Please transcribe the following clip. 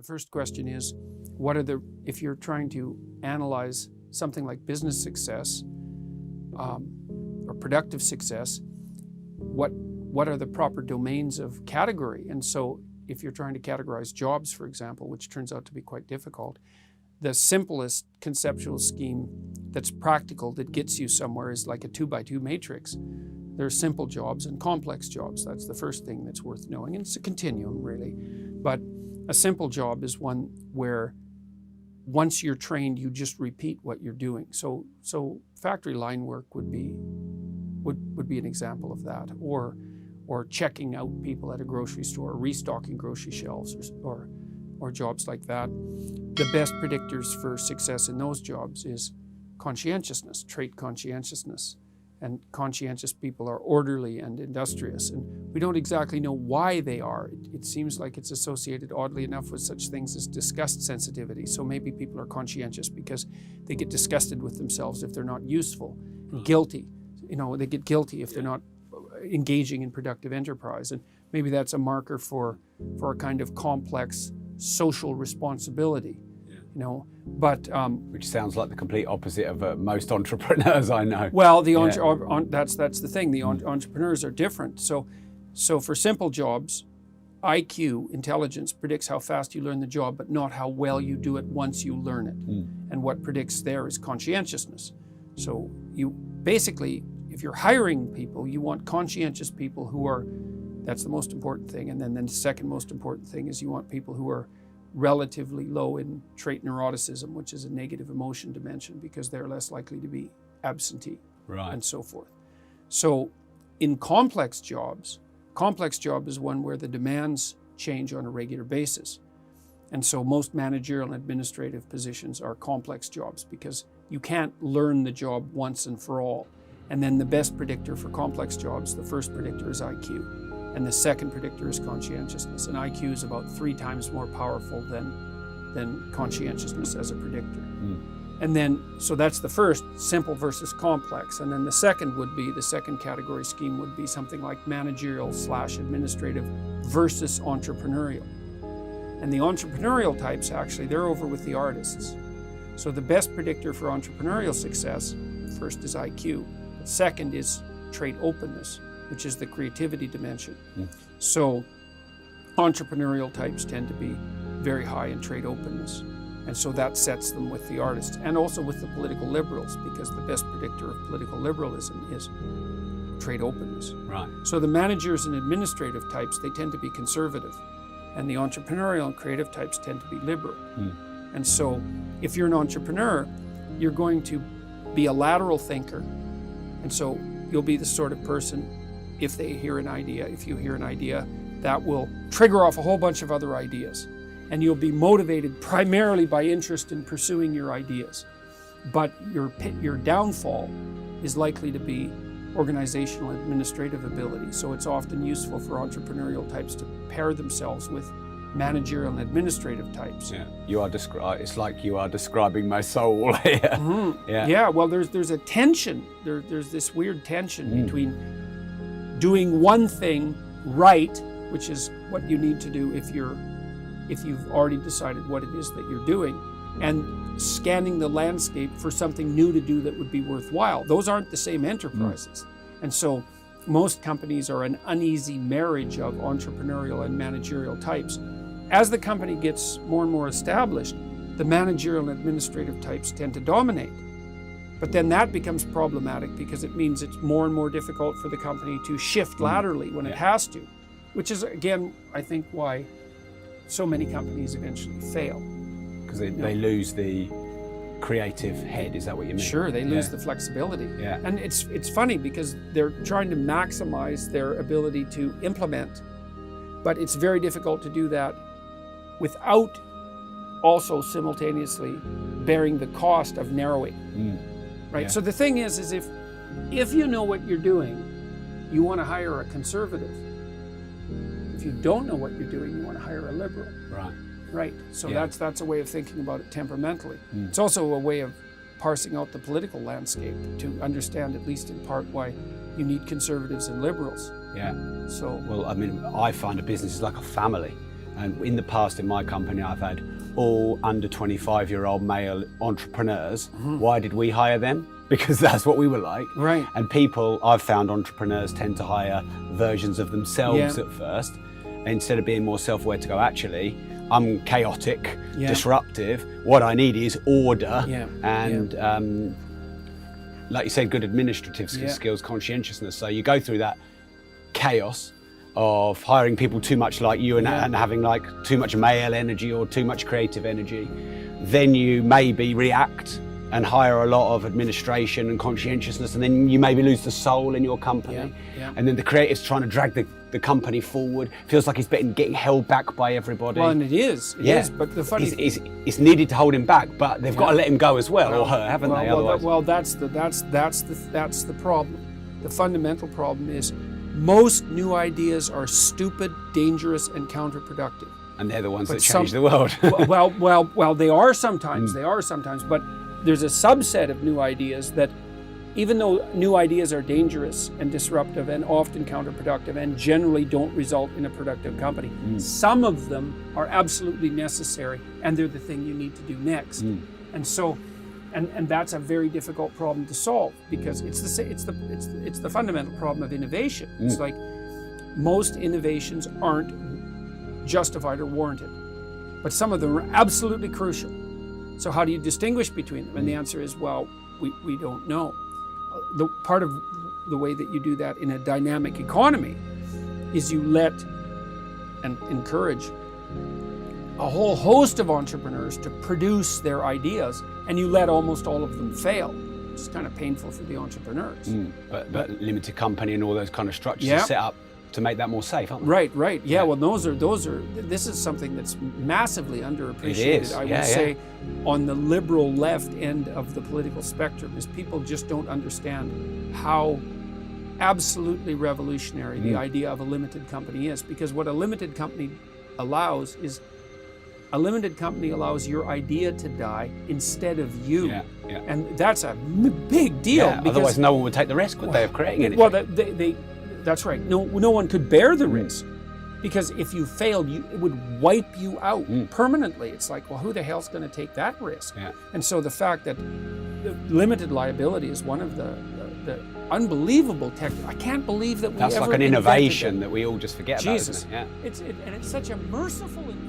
first question is, if you're trying to analyze something like business success or productive success, what are the proper domains of category? And so if you're trying to categorize jobs, for example, which turns out to be quite difficult, the simplest conceptual scheme that's practical, that gets you somewhere, is like a 2x2 matrix. There are simple jobs and complex jobs. That's the first thing that's worth knowing. And it's a continuum, really. But a simple job is one where once you're trained, you just repeat what you're doing. So factory line work would be an example of that, or checking out people at a grocery store, restocking grocery shelves, or jobs like that. The best predictors for success in those jobs is conscientiousness, trait conscientiousness. And conscientious people are orderly and industrious. And we don't exactly know why they are. It seems like it's associated, oddly enough, with such things as disgust sensitivity. So maybe people are conscientious because they get disgusted with themselves if they're not useful, and guilty. They get guilty if they're not engaging in productive enterprise. And maybe that's a marker for a kind of complex social responsibility. But which sounds like the complete opposite of most entrepreneurs I know. Well, that's the thing. The entrepreneurs are different. So for simple jobs, IQ, intelligence, predicts how fast you learn the job, but not how well you do it once you learn it. And what predicts there is conscientiousness. So you basically, if you're hiring people, you want conscientious people who are. That's the most important thing. And then the second most important thing is you want people who are relatively low in trait neuroticism, which is a negative emotion dimension, because they're less likely to be absentee, and so forth. So in complex job is one where the demands change on a regular basis. And so most managerial and administrative positions are complex jobs because you can't learn the job once and for all. And then the best predictor for complex jobs, the first predictor is IQ. And the second predictor is conscientiousness. And IQ is about 3 times more powerful than conscientiousness as a predictor. And then, so that's the first, simple versus complex. And then the second category scheme would be something like managerial/administrative versus entrepreneurial. And the entrepreneurial types, actually, they're over with the artists. So the best predictor for entrepreneurial success, first is IQ, but second is trait openness, which is the creativity dimension. So entrepreneurial types tend to be very high in trait openness. And so that sets them with the artists and also with the political liberals, because the best predictor of political liberalism is trait openness. So the managers and administrative types, they tend to be conservative, and the entrepreneurial and creative types tend to be liberal. And so if you're an entrepreneur, you're going to be a lateral thinker. And so you'll be the sort of person, if you hear an idea, that will trigger off a whole bunch of other ideas. And you'll be motivated primarily by interest in pursuing your ideas. But your downfall is likely to be organizational and administrative ability. So it's often useful for entrepreneurial types to pair themselves with managerial and administrative types. You are it's like you are describing my soul here. Well, there's a tension. There's this weird tension between doing one thing right, which is what you need to do if you've already decided what it is that you're doing, and scanning the landscape for something new to do that would be worthwhile. Those aren't the same enterprises. And so most companies are an uneasy marriage of entrepreneurial and managerial types. As the company gets more and more established, the managerial and administrative types tend to dominate. But then that becomes problematic because it means it's more and more difficult for the company to shift laterally when it has to, which is, again, I think why so many companies eventually fail. Because they lose the creative head, is that what you mean? Sure, they lose the flexibility. And it's funny because they're trying to maximize their ability to implement, but it's very difficult to do that without also simultaneously bearing the cost of narrowing. So the thing is if you know what you're doing, you want to hire a conservative. If you don't know what you're doing, you want to hire a liberal. So that's a way of thinking about it temperamentally. It's also a way of parsing out the political landscape to understand, at least in part, why you need conservatives and liberals. Well, I mean, I find a business is like a family. And in the past, in my company, I've had all under 25-year-old male entrepreneurs. Why did we hire them? Because that's what we were like. Right. And people, I've found entrepreneurs tend to hire versions of themselves at first, instead of being more self-aware to go, actually, I'm chaotic, disruptive. What I need is order and, like you said, good administrative skills, conscientiousness. So you go through that chaos of hiring people too much like you and having like too much male energy or too much creative energy. Then you maybe react and hire a lot of administration and conscientiousness, and then you maybe lose the soul in your company. And then the creative's trying to drag the company forward. Feels like he's getting held back by everybody. Well, and it is. But the funny it's needed to hold him back, but they've got to let him go as well, or her, haven't they? Otherwise, that's the problem. The fundamental problem is most new ideas are stupid, dangerous, and counterproductive. And they're the ones that change the world. well, they are sometimes. They are sometimes, but there's a subset of new ideas that, even though new ideas are dangerous and disruptive and often counterproductive and generally don't result in a productive company, some of them are absolutely necessary, and they're the thing you need to do next. And so, and that's a very difficult problem to solve, because it's the fundamental problem of innovation. It's like most innovations aren't justified or warranted, but some of them are absolutely crucial. So how do you distinguish between them? And the answer is, well, we don't know. The part of the way that you do that in a dynamic economy is you let and encourage a whole host of entrepreneurs to produce their ideas, and you let almost all of them fail. It's kind of painful for the entrepreneurs. But limited company and all those kind of structures are set up to make that more safe, aren't they? Right. Yeah. Well, those are. This is something that's massively underappreciated. It is. I would say, on the liberal left end of the political spectrum, is people just don't understand how absolutely revolutionary the idea of a limited company is. Because what a limited company allows is, a limited company allows your idea to die instead of you. And that's a big deal. Because otherwise, no one would take the risk, would they, of creating anything? Well, that's right. No one could bear the risk, because if you failed, it would wipe you out permanently. It's like, well, who the hell's going to take that risk? And so the fact that the limited liability is one of the unbelievable tech. I can't believe that we That's ever like an innovation that we all just forget Jesus. about, isn't it? And it's such a merciful invention.